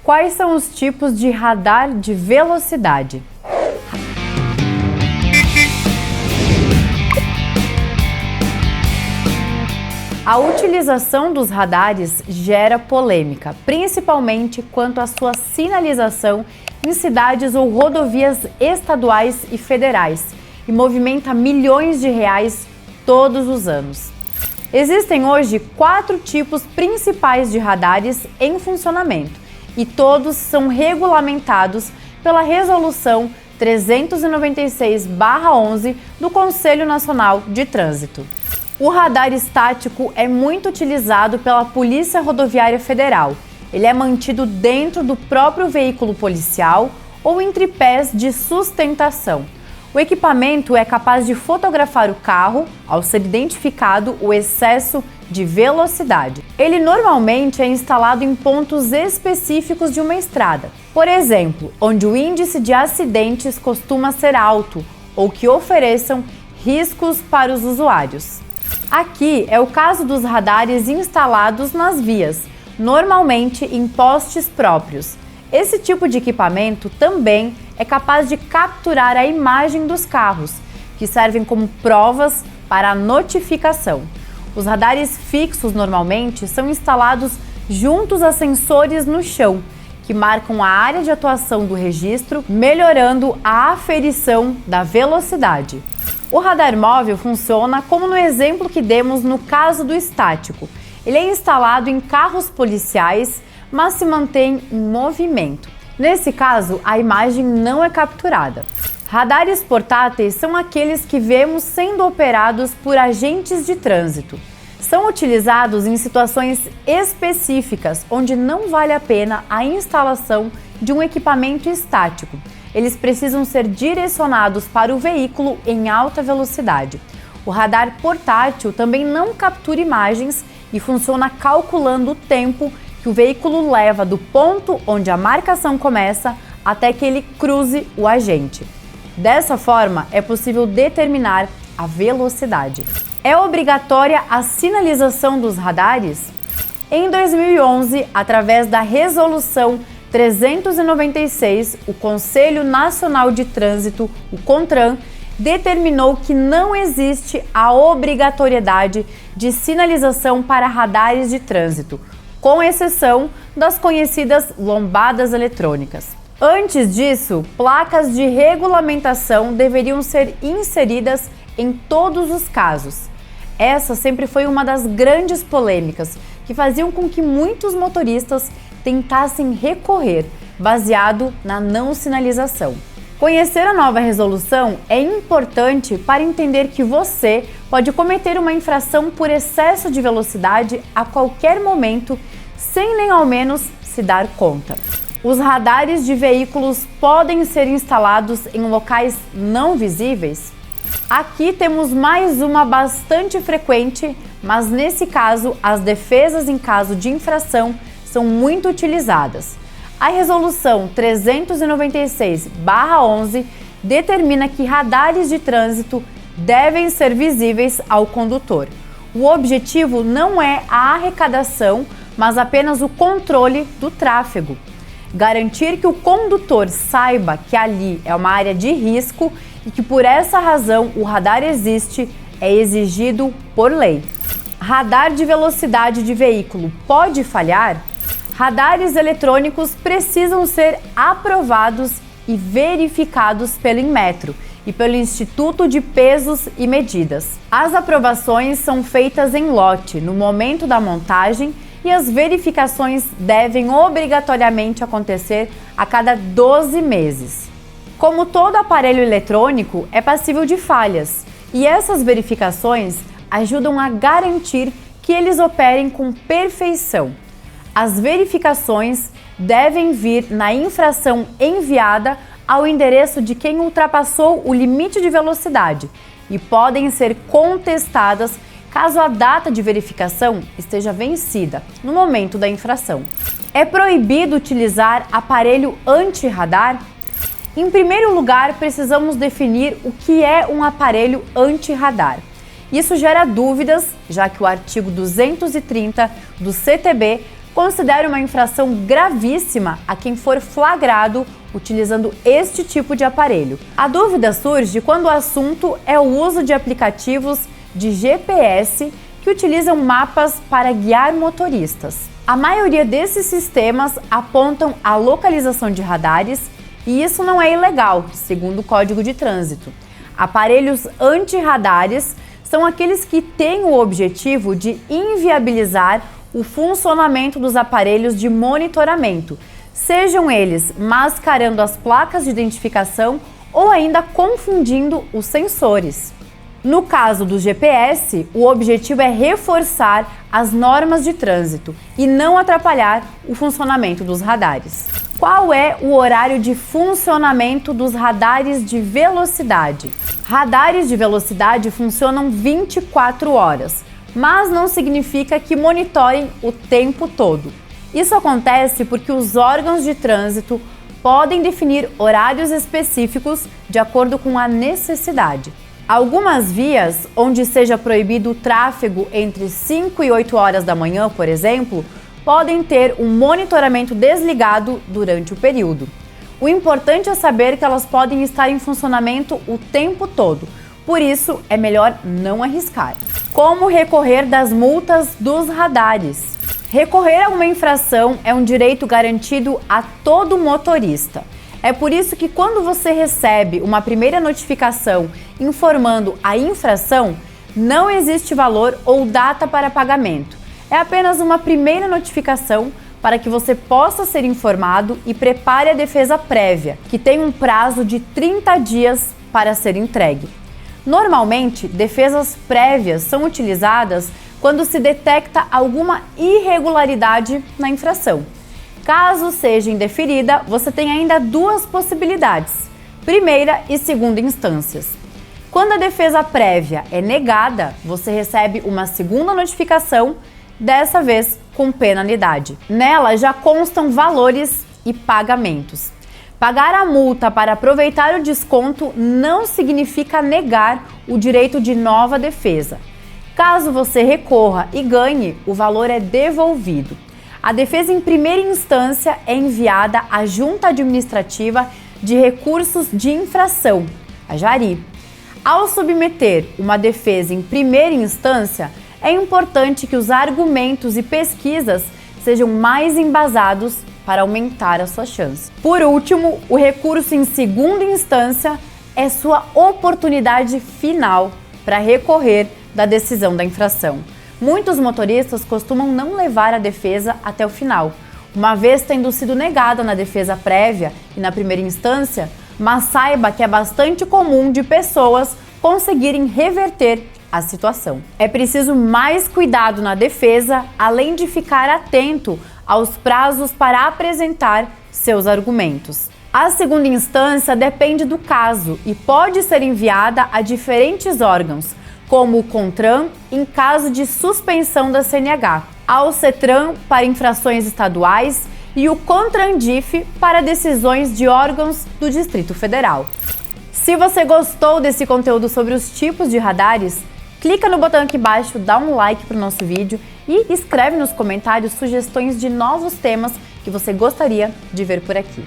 Quais são os tipos de radar de velocidade? A utilização dos radares gera polêmica, principalmente quanto à sua sinalização em cidades ou rodovias estaduais e federais, e movimenta milhões de reais todos os anos. Existem hoje 4 tipos principais de radares em funcionamento, e todos são regulamentados pela Resolução 396/11 do Conselho Nacional de Trânsito. O radar estático é muito utilizado pela Polícia Rodoviária Federal. Ele é mantido dentro do próprio veículo policial ou em tripés de sustentação. O equipamento é capaz de fotografar o carro ao ser identificado o excesso de velocidade. Ele normalmente é instalado em pontos específicos de uma estrada, por exemplo, onde o índice de acidentes costuma ser alto ou que ofereçam riscos para os usuários. Aqui é o caso dos radares instalados nas vias, normalmente em postes próprios. Esse tipo de equipamento também é capaz de capturar a imagem dos carros, que servem como provas para a notificação. Os radares fixos normalmente são instalados juntos a sensores no chão, que marcam a área de atuação do registro, melhorando a aferição da velocidade. O radar móvel funciona como no exemplo que demos no caso do estático. Ele é instalado em carros policiais, mas se mantém em movimento. Nesse caso, a imagem não é capturada. Radares portáteis são aqueles que vemos sendo operados por agentes de trânsito. São utilizados em situações específicas, onde não vale a pena a instalação de um equipamento estático. Eles precisam ser direcionados para o veículo em alta velocidade. O radar portátil também não captura imagens e funciona calculando o tempo que o veículo leva do ponto onde a marcação começa até que ele cruze o agente. Dessa forma, é possível determinar a velocidade. É obrigatória a sinalização dos radares? Em 2011, através da Resolução 396, o Conselho Nacional de Trânsito, o CONTRAN, determinou que não existe a obrigatoriedade de sinalização para radares de trânsito, com exceção das conhecidas lombadas eletrônicas. Antes disso, placas de regulamentação deveriam ser inseridas em todos os casos. Essa sempre foi uma das grandes polêmicas que faziam com que muitos motoristas tentassem recorrer, baseado na não sinalização. Conhecer a nova resolução é importante para entender que você pode cometer uma infração por excesso de velocidade a qualquer momento, sem nem ao menos se dar conta. Os radares de veículos podem ser instalados em locais não visíveis? Aqui temos mais uma bastante frequente, mas nesse caso as defesas em caso de infração são muito utilizadas. A Resolução 396/11 determina que radares de trânsito devem ser visíveis ao condutor. O objetivo não é a arrecadação, mas apenas o controle do tráfego. Garantir que o condutor saiba que ali é uma área de risco e que por essa razão o radar existe é exigido por lei. Radar de velocidade de veículo pode falhar? Radares eletrônicos precisam ser aprovados e verificados pelo Inmetro e pelo Instituto de Pesos e Medidas. As aprovações são feitas em lote no momento da montagem e as verificações devem obrigatoriamente acontecer a cada 12 meses. Como todo aparelho eletrônico, é passível de falhas e essas verificações ajudam a garantir que eles operem com perfeição. As verificações devem vir na infração enviada ao endereço de quem ultrapassou o limite de velocidade e podem ser contestadas caso a data de verificação esteja vencida no momento da infração. É proibido utilizar aparelho anti-radar? Em primeiro lugar, precisamos definir o que é um aparelho anti-radar. Isso gera dúvidas, já que o artigo 230 do CTB considera uma infração gravíssima a quem for flagrado utilizando este tipo de aparelho. A dúvida surge quando o assunto é o uso de aplicativos de GPS que utilizam mapas para guiar motoristas. A maioria desses sistemas apontam a localização de radares e isso não é ilegal, segundo o Código de Trânsito. Aparelhos anti-radares são aqueles que têm o objetivo de inviabilizar o funcionamento dos aparelhos de monitoramento, sejam eles mascarando as placas de identificação ou ainda confundindo os sensores. No caso do GPS, o objetivo é reforçar as normas de trânsito e não atrapalhar o funcionamento dos radares. Qual é o horário de funcionamento dos radares de velocidade? Radares de velocidade funcionam 24 horas, mas não significa que monitorem o tempo todo. Isso acontece porque os órgãos de trânsito podem definir horários específicos de acordo com a necessidade. Algumas vias, onde seja proibido o tráfego entre 5 e 8 horas da manhã, por exemplo, podem ter um monitoramento desligado durante o período. O importante é saber que elas podem estar em funcionamento o tempo todo, por isso é melhor não arriscar. Como recorrer das multas dos radares? Recorrer a uma infração é um direito garantido a todo motorista. É por isso que quando você recebe uma primeira notificação informando a infração, não existe valor ou data para pagamento. É apenas uma primeira notificação para que você possa ser informado e prepare a defesa prévia, que tem um prazo de 30 dias para ser entregue. Normalmente, defesas prévias são utilizadas quando se detecta alguma irregularidade na infração. Caso seja indeferida, você tem ainda duas possibilidades, primeira e segunda instâncias. Quando a defesa prévia é negada, você recebe uma segunda notificação, dessa vez com penalidade. Nela já constam valores e pagamentos. Pagar a multa para aproveitar o desconto não significa negar o direito de nova defesa. Caso você recorra e ganhe, o valor é devolvido. A defesa em primeira instância é enviada à Junta Administrativa de Recursos de Infração, a JARI. Ao submeter uma defesa em primeira instância, é importante que os argumentos e pesquisas sejam mais embasados para aumentar a sua chance. Por último, o recurso em segunda instância é sua oportunidade final para recorrer da decisão da infração. Muitos motoristas costumam não levar a defesa até o final, uma vez tendo sido negada na defesa prévia e na primeira instância, mas saiba que é bastante comum de pessoas conseguirem reverter a situação. É preciso mais cuidado na defesa, além de ficar atento aos prazos para apresentar seus argumentos. A segunda instância depende do caso e pode ser enviada a diferentes órgãos, como o CONTRAN em caso de suspensão da CNH, ao CETRAN para infrações estaduais e o CONTRANDIF para decisões de órgãos do Distrito Federal. Se você gostou desse conteúdo sobre os tipos de radares, clica no botão aqui embaixo, dá um like para o nosso vídeo e escreve nos comentários sugestões de novos temas que você gostaria de ver por aqui.